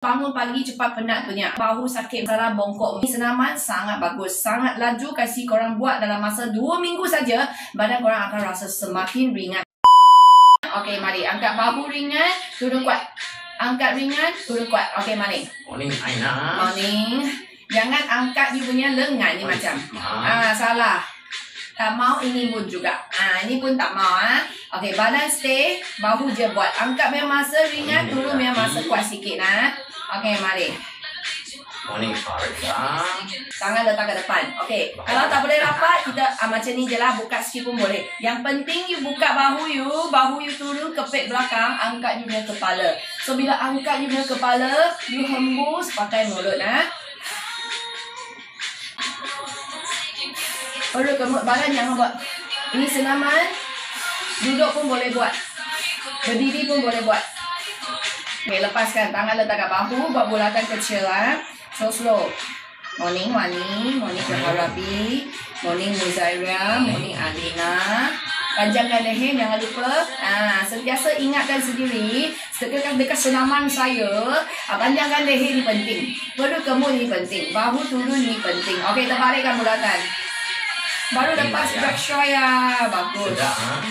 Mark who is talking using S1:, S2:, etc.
S1: Bangun pagi cepat penat punya, bahu sakit, salah bongkok. Ini senaman sangat bagus, sangat laju. Kasih korang buat dalam masa 2 minggu saja, badan korang akan rasa semakin ringan. Okey, mari angkat bahu ringan, turun kuat. Angkat ringan, turun kuat. Okey, mari.
S2: Morning, Aina.
S1: Morning. Jangan angkat you punya lengan ni macam. Salah. Tak mau, ini pun juga. Ini pun tak mau. Okey, badan stay, bahu je buat. Angkat memang masa ringan, turun memang masa kuat sikit. Okey, mari.
S2: Morning, Farida.
S1: Tangan letak ke depan. Okey, kalau tak boleh rapat, kita macam ni je lah. Buka sikit pun boleh. Yang penting you buka bahu you turun kepek belakang, angkat you punya kepala. So, bila angkat you punya kepala, you hembus pakai mulut. Perut kemut badan jangan buat. Ini senaman. Duduk pun boleh buat. Berdiri pun boleh buat. Okay, lepaskan. Tangan letak kat bahu. Buat bulatan kecil. Slow. Morning Wani. Morning Harabi. Morning Muzaira. Morning Alina. Panjangkan leher. Jangan lupa. Sentiasa ingatkan sendiri. Dekat senaman saya. Panjangkan leher ni penting. Perut kemut ni penting. Bahu turun ni penting. Okey, terbalikkan bulatan. Baru lepas drag show ya. Bagus.
S2: Sedap,